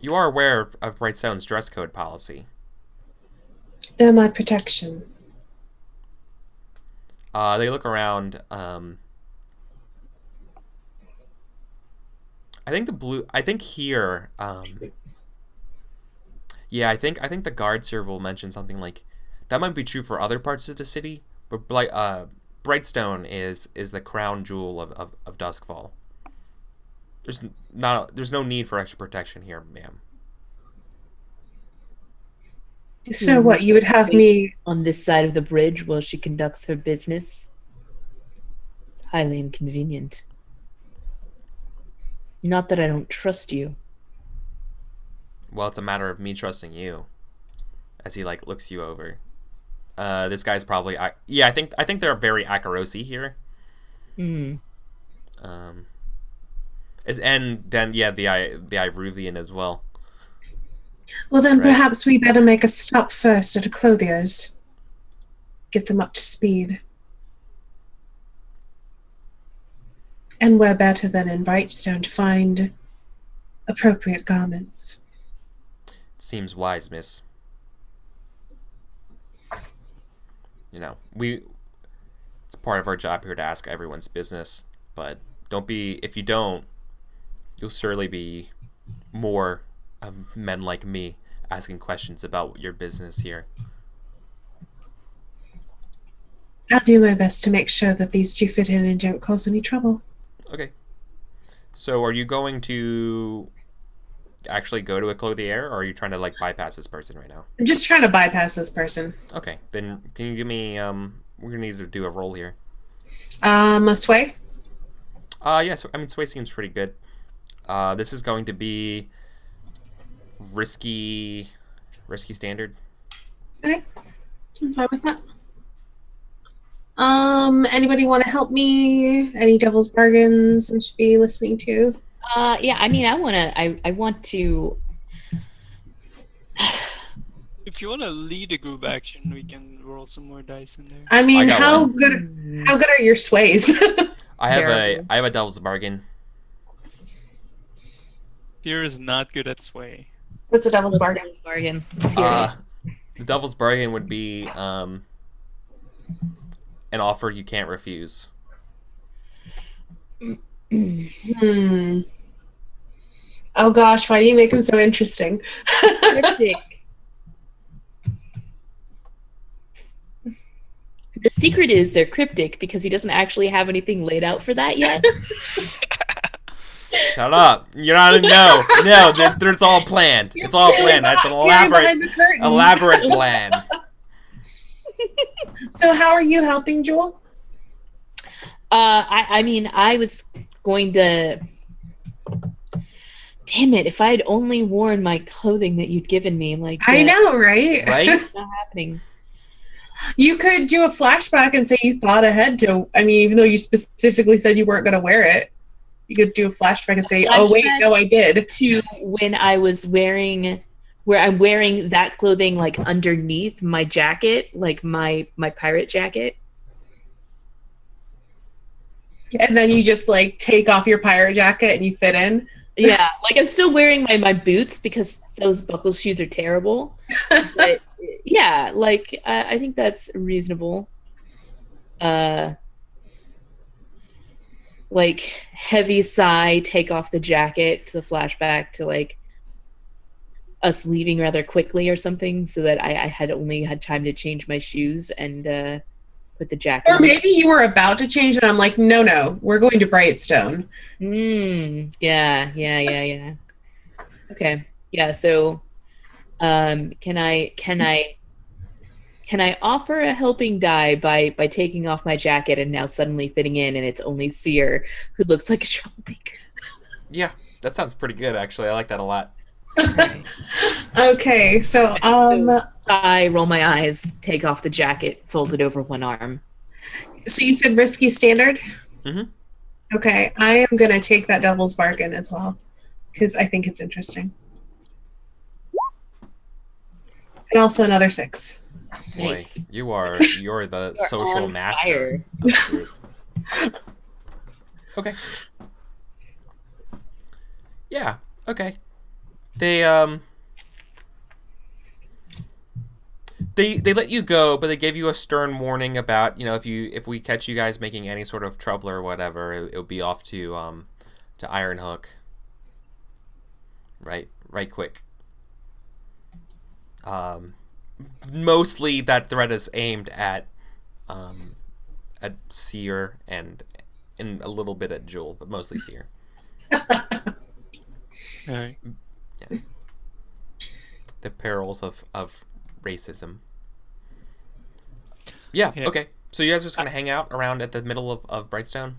you are aware of Brightstone's dress code policy. They're my protection. They look around. I think here. Yeah, I think the guards here will mention something like that might be true for other parts of the city, but like Brightstone is the crown jewel of Duskvol. There's no need for extra protection here, ma'am. So what, you would have me... On this side of the bridge while she conducts her business. It's highly inconvenient. Not that I don't trust you. Well, it's a matter of me trusting you. As he like looks you over. This guy's probably I think they're very Akarosi here. Hmm. And then the Iruvian as well. Well, then Right. perhaps we better make a stop first at a clothier's. Get them up to speed. And where better than in Brightstone to find appropriate garments. Seems wise, miss. You know, it's part of our job here to ask everyone's business, but if you don't, you'll surely be more of men like me asking questions about your business here. I'll do my best to make sure that these two fit in and don't cause any trouble. Okay. So are you going to actually go to a clothier, or are you trying to like bypass this person right now? I'm just trying to bypass this person. Okay, then can you give me we're gonna need to do a roll here. A sway? Yes, I mean sway seems pretty good. This is going to be risky standard. Okay. I'm fine with that. Anybody want to help me? Any devil's bargains I should be listening to? Yeah, I mean, I want to. If you want to lead a group action, we can roll some more dice in there. I mean, I got how one. good are your sways? I have Terrible. a devil's bargain. Deer is not good at sway. What's the devil's bargain? Bargain. Let's hear it. The devil's bargain would be an offer you can't refuse. Oh gosh, why do you make them so interesting? Cryptic. The secret is they're cryptic because he doesn't actually have anything laid out for that yet. Shut up! You're not no. It's all planned. It's all planned. That's an elaborate plan. So how are you helping, Jewel? I mean, I was going to. Damn it! If I had only worn my clothing that you'd given me, like I know, right? Right? it's not happening. You could do a flashback and say you thought ahead to. I mean, even though you specifically said you weren't going to wear it, you could do a flashback and say, "Oh wait, no, I did." To when I was wearing, where I'm wearing that clothing like underneath my jacket, like my pirate jacket. And then you just like take off your pirate jacket and you fit in. Yeah, like I'm still wearing my boots because those buckle shoes are terrible. But yeah, like I think that's reasonable. Like heavy sigh, take off the jacket to the flashback to like us leaving rather quickly or something, so that I had only had time to change my shoes and put the jacket Or on. maybe you were about to change and I'm like, no, we're going to Brightstone. Yeah. Okay. Yeah, so can I offer a helping die by taking off my jacket and now suddenly fitting in, and it's only Seer who looks like a troublemaker? Yeah, that sounds pretty good actually. I like that a lot. Okay. Okay, so I roll my eyes, take off the jacket, fold it over one arm. so you said risky standard? Mm-hmm. Okay, I am going to take that devil's bargain as well because I think it's interesting. And also another 6. Boy, Nice. you're the You're social on master fire. of the group. Okay. Yeah. Okay. They let you go, but they gave you a stern warning about, you know, if we catch you guys making any sort of trouble or whatever, it'll be off to Iron Hook. Right quick. Mostly that threat is aimed at Seer and a little bit at Jewel, but mostly Seer. Alright. Yeah. The perils of racism. Yeah, Yeah. okay. So you guys are just gonna hang out around at the middle of Brightstone?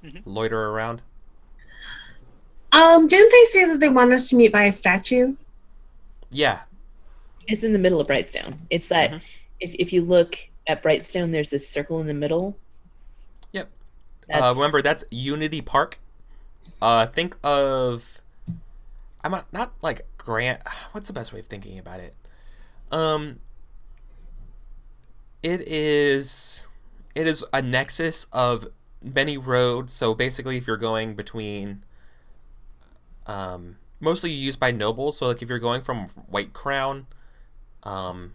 Mhm. Loiter around? Didn't they say that they want us to meet by a statue? Yeah. It's in the middle of Brightstone. It's that Mhm. if you look at Brightstone, there's this circle in the middle. Yep. Remember, that's Unity Park. Think of... I'm not like Grant... What's the best way of thinking about it? It is a nexus of many roads. So basically, if you're going between... mostly used by nobles. So like if you're going from White Crown to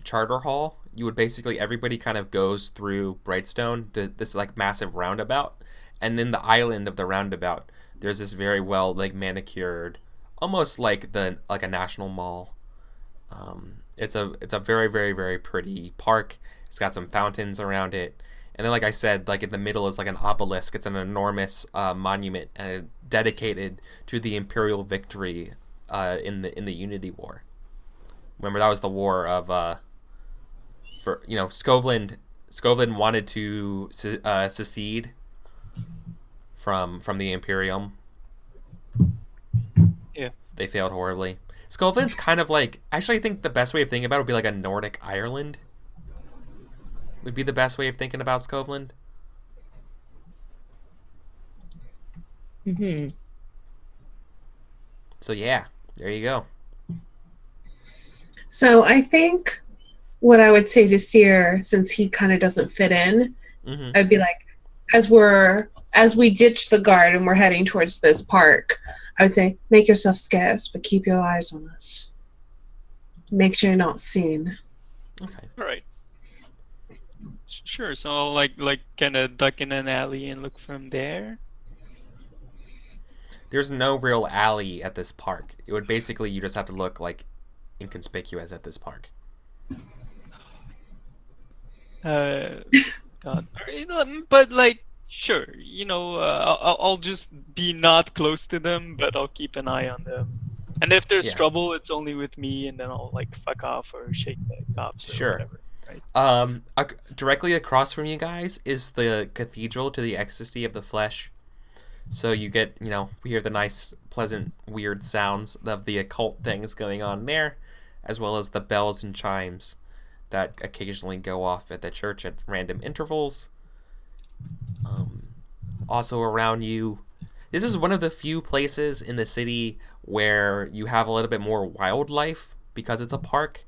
Charter Hall, you would basically... Everybody kind of goes through Brightstone, this like massive roundabout. And in the island of the roundabout, there's this very well like manicured... Almost like a national mall. It's a very, very, very pretty park. It's got some fountains around it, and then like I said, like in the middle is like an obelisk. It's an enormous monument and dedicated to the imperial victory in the Unity War. Remember, that was the war of for Scotland. Scotland wanted to secede from the Imperium. Yeah. They failed horribly. Scotland's kind of like... Actually, I think the best way of thinking about it would be like a Nordic Ireland. Would be the best way of thinking about Scotland. Mm-hmm. So yeah, there you go. So I think what I would say to Seer, since he kind of doesn't fit in, I'd be like, as we ditch the guard and we're heading towards this park, I would say, make yourself scarce, but keep your eyes on us. Make sure you're not seen. Okay. All right. Sure. So I'll like kind of duck in an alley and look from there. There's no real alley at this park. It would basically... You just have to look like inconspicuous at this park. God. But like, sure, I'll just be not close to them, but I'll keep an eye on them. And if there's trouble, it's only with me, and then I'll like fuck off or shake the cops or Sure. whatever. Right? Directly across from you guys is the Cathedral to the Ecstasy of the Flesh. So you get, we hear the nice, pleasant, weird sounds of the occult things going on there, as well as the bells and chimes that occasionally go off at the church at random intervals. Also around you, this is one of the few places in the city where you have a little bit more wildlife because it's a park.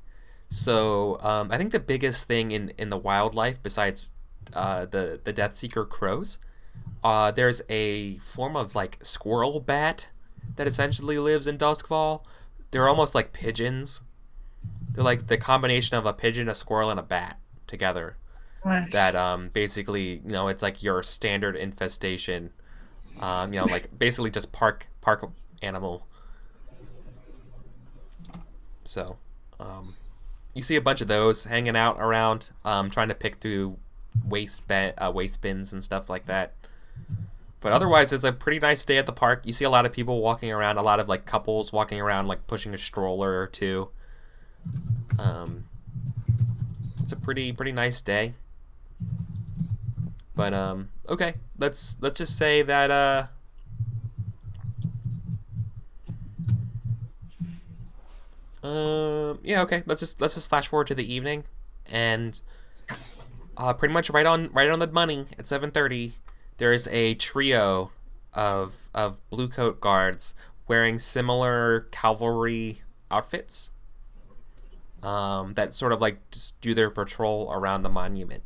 So I think the biggest thing in the wildlife, besides the Deathseeker crows, there's a form of like squirrel bat that essentially lives in Doskvol. They're almost like pigeons. They're like the combination of a pigeon, a squirrel, and a bat together. Nice. That basically, it's like your standard infestation. Like basically just park animal. So, you see a bunch of those hanging out around, trying to pick through waste bins and stuff like that. But otherwise, it's a pretty nice day at the park. You see a lot of people walking around, a lot of like couples walking around, like pushing a stroller or two. It's a pretty nice day. But okay, let's just say that yeah, okay. Let's just flash forward to the evening, and pretty much right on the money at 7:30. There is a trio of blue coat guards wearing similar cavalry outfits that sort of like just do their patrol around the monument.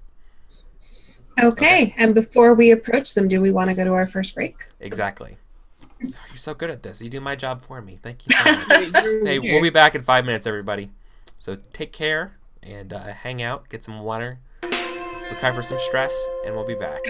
Okay, and before we approach them, do we want to go to our first break? Exactly. Oh, you're so good at this. You do my job for me. Thank you so much. Hey, we'll be back in 5 minutes, everybody. So take care and hang out, get some water, look out for some stress, and we'll be back.